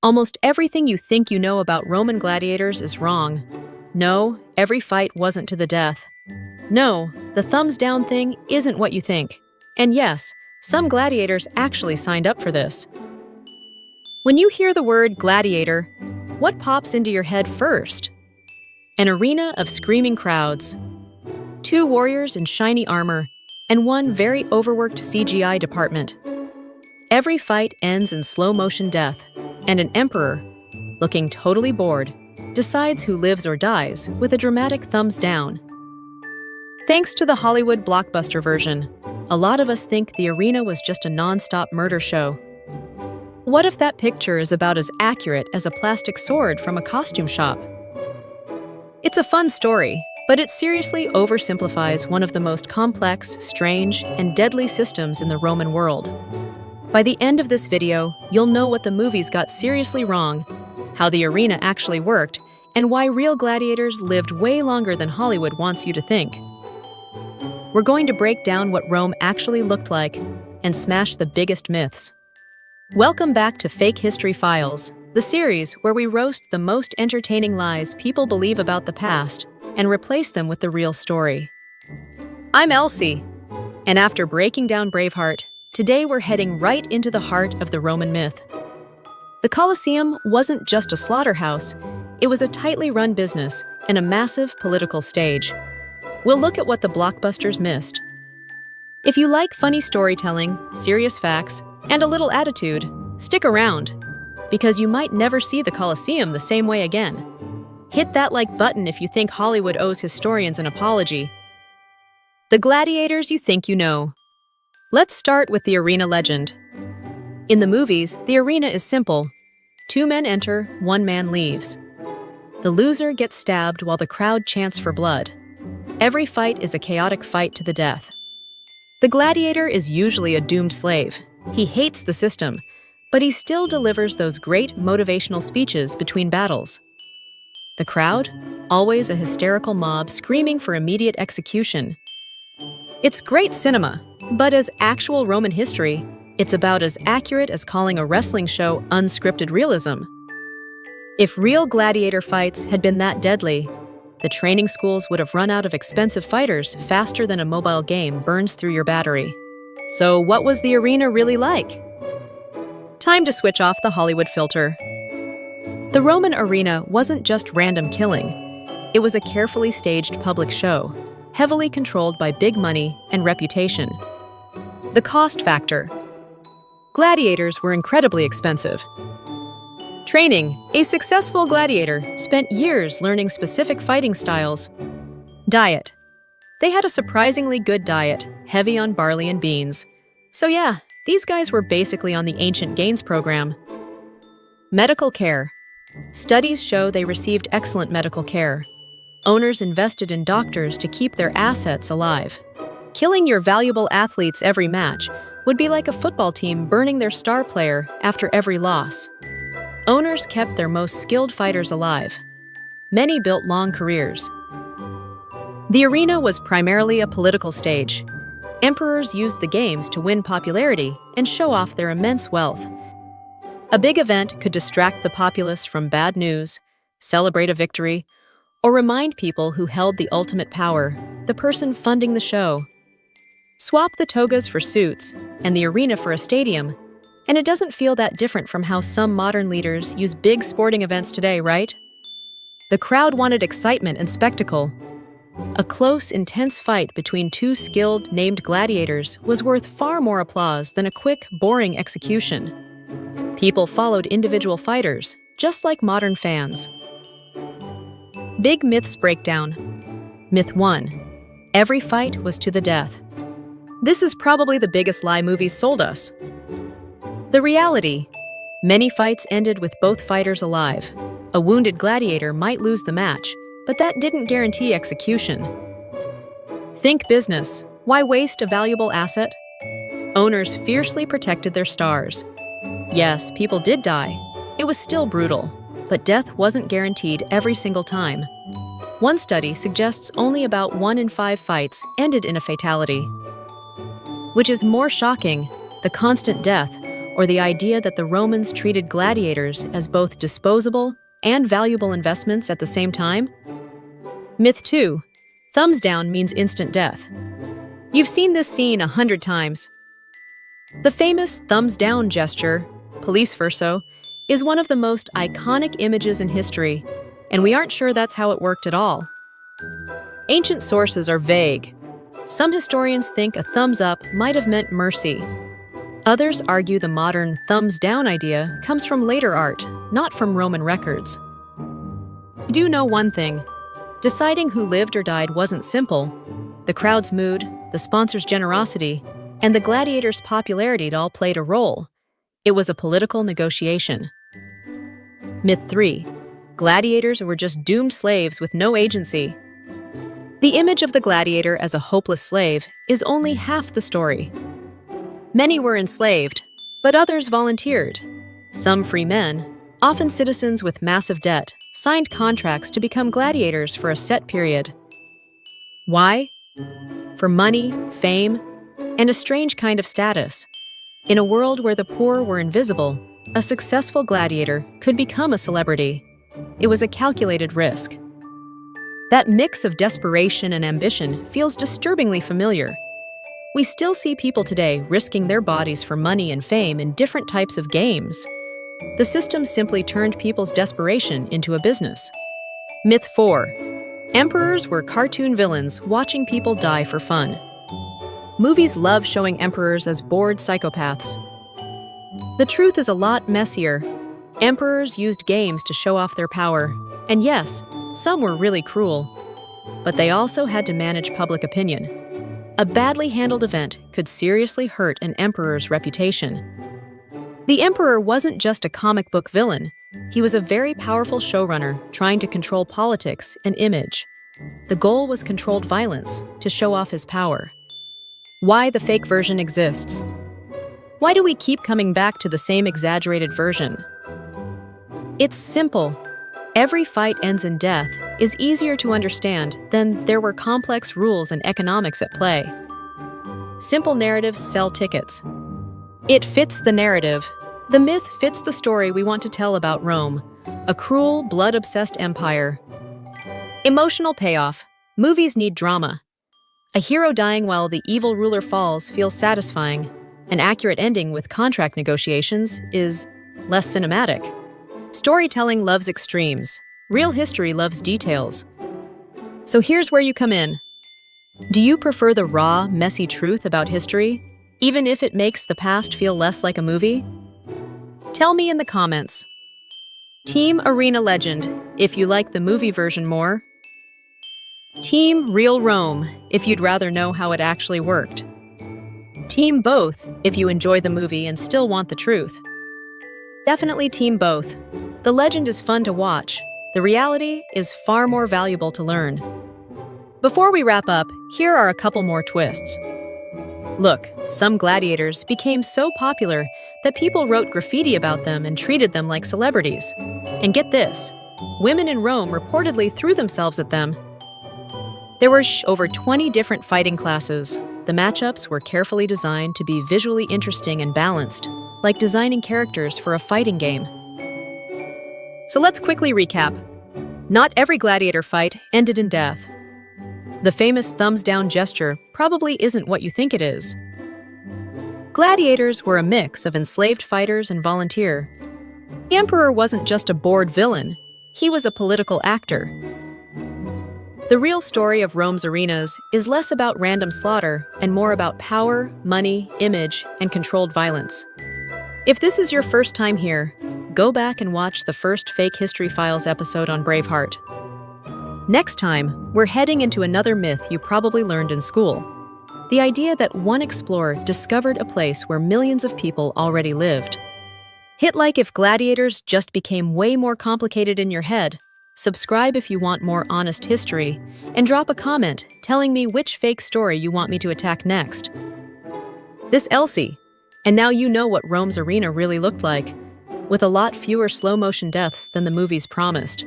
Almost everything you think you know about Roman gladiators is wrong. No, every fight wasn't to the death. No, the thumbs down thing isn't what you think. And yes, some gladiators actually signed up for this. When you hear the word gladiator, what pops into your head first? An arena of screaming crowds, two warriors in shiny armor, and one very overworked CGI department. Every fight ends in slow-motion death, and an emperor, looking totally bored, decides who lives or dies with a dramatic thumbs down. Thanks to the Hollywood blockbuster version, a lot of us think the arena was just a non-stop murder show. What if that picture is about as accurate as a plastic sword from a costume shop? It's a fun story, but it seriously oversimplifies one of the most complex, strange, and deadly systems in the Roman world. By the end of this video, you'll know what the movies got seriously wrong, how the arena actually worked, and why real gladiators lived way longer than Hollywood wants you to think. We're going to break down what Rome actually looked like and smash the biggest myths. Welcome back to Fake History Files, the series where we roast the most entertaining lies people believe about the past and replace them with the real story. I'm Elsy, and after breaking down Braveheart, today we're heading right into the heart of the Roman myth. The Colosseum wasn't just a slaughterhouse, it was a tightly run business and a massive political stage. We'll look at what the blockbusters missed. If you like funny storytelling, serious facts, and a little attitude, stick around, because you might never see the Colosseum the same way again. Hit that like button if you think Hollywood owes historians an apology. The gladiators you think you know. Let's start with the arena legend. In the movies, the arena is simple. 2 men enter, 1 man leaves. The loser gets stabbed while the crowd chants for blood. Every fight is a chaotic fight to the death. The gladiator is usually a doomed slave. He hates the system, but he still delivers those great motivational speeches between battles. The crowd? Always a hysterical mob screaming for immediate execution. It's great cinema, but as actual Roman history, it's about as accurate as calling a wrestling show unscripted realism. If real gladiator fights had been that deadly, the training schools would have run out of expensive fighters faster than a mobile game burns through your battery. So what was the arena really like? Time to switch off the Hollywood filter. The Roman arena wasn't just random killing. It was a carefully staged public show, heavily controlled by big money and reputation. The cost factor. Gladiators were incredibly expensive. Training. A successful gladiator spent years learning specific fighting styles. Diet. They had a surprisingly good diet, heavy on barley and beans. So yeah, these guys were basically on the ancient gains program. Medical care. Studies show they received excellent medical care. Owners invested in doctors to keep their assets alive. Killing your valuable athletes every match would be like a football team burning their star player after every loss. Owners kept their most skilled fighters alive. Many built long careers. The arena was primarily a political stage. Emperors used the games to win popularity and show off their immense wealth. A big event could distract the populace from bad news, celebrate a victory, or remind people who held the ultimate power, the person funding the show. Swap the togas for suits and the arena for a stadium, and it doesn't feel that different from how some modern leaders use big sporting events today, right? The crowd wanted excitement and spectacle. A close, intense fight between 2 skilled, named gladiators was worth far more applause than a quick, boring execution. People followed individual fighters, just like modern fans. Big myths breakdown. Myth 1. Every fight was to the death. This is probably the biggest lie movies sold us. The reality. Many fights ended with both fighters alive. A wounded gladiator might lose the match, but that didn't guarantee execution. Think business. Why waste a valuable asset? Owners fiercely protected their stars. Yes, people did die. It was still brutal, but death wasn't guaranteed every single time. One study suggests only about 1 in 5 fights ended in a fatality. Which is more shocking, the constant death or the idea that the Romans treated gladiators as both disposable and valuable investments at the same time? Myth 2. Thumbs down means instant death. You've seen this scene 100 times. The famous thumbs down gesture, police verso, is one of the most iconic images in history, and we aren't sure that's how it worked at all. Ancient sources are vague. Some historians think a thumbs up might have meant mercy. Others argue the modern thumbs down idea comes from later art, not from Roman records. We do know one thing. Deciding who lived or died wasn't simple. The crowd's mood, the sponsor's generosity, and the gladiator's popularity all played a role. It was a political negotiation. Myth 3. Gladiators were just doomed slaves with no agency. The image of the gladiator as a hopeless slave is only half the story. Many were enslaved, but others volunteered. Some free men, often citizens with massive debt, signed contracts to become gladiators for a set period. Why? For money, fame, and a strange kind of status. In a world where the poor were invisible, a successful gladiator could become a celebrity. It was a calculated risk. That mix of desperation and ambition feels disturbingly familiar. We still see people today risking their bodies for money and fame in different types of games. The system simply turned people's desperation into a business. Myth 4. Emperors were cartoon villains watching people die for fun. Movies love showing emperors as bored psychopaths. The truth is a lot messier. Emperors used games to show off their power, and yes, some were really cruel. But they also had to manage public opinion. A badly handled event could seriously hurt an emperor's reputation. The emperor wasn't just a comic book villain. He was a very powerful showrunner trying to control politics and image. The goal was controlled violence to show off his power. Why the fake version exists. Why do we keep coming back to the same exaggerated version? It's simple. Every fight ends in death is easier to understand than there were complex rules and economics at play. Simple narratives sell tickets. It fits the narrative. The myth fits the story we want to tell about Rome, a cruel, blood-obsessed empire. Emotional payoff. Movies need drama. A hero dying while the evil ruler falls feels satisfying. An accurate ending with contract negotiations is less cinematic. Storytelling loves extremes. Real history loves details. So here's where you come in. Do you prefer the raw, messy truth about history, even if it makes the past feel less like a movie? Tell me in the comments. Team Arena Legend, if you like the movie version more. Team Real Rome, if you'd rather know how it actually worked. Team Both, if you enjoy the movie and still want the truth. Definitely Team Both. The legend is fun to watch. The reality is far more valuable to learn. Before we wrap up, here are a couple more twists. Look, some gladiators became so popular that people wrote graffiti about them and treated them like celebrities. And get this, women in Rome reportedly threw themselves at them. There were over 20 different fighting classes. The matchups were carefully designed to be visually interesting and balanced, like designing characters for a fighting game. So let's quickly recap. Not every gladiator fight ended in death. The famous thumbs down gesture probably isn't what you think it is. Gladiators were a mix of enslaved fighters and volunteer. The emperor wasn't just a bored villain, he was a political actor. The real story of Rome's arenas is less about random slaughter and more about power, money, image, and controlled violence. If this is your first time here, go back and watch the first Fake History Files episode on Braveheart. Next time, we're heading into another myth you probably learned in school. The idea that one explorer discovered a place where millions of people already lived. Hit like if gladiators just became way more complicated in your head. Subscribe if you want more honest history, and drop a comment telling me which fake story you want me to attack next. This Elsy, and now you know what Rome's arena really looked like, with a lot fewer slow-motion deaths than the movies promised.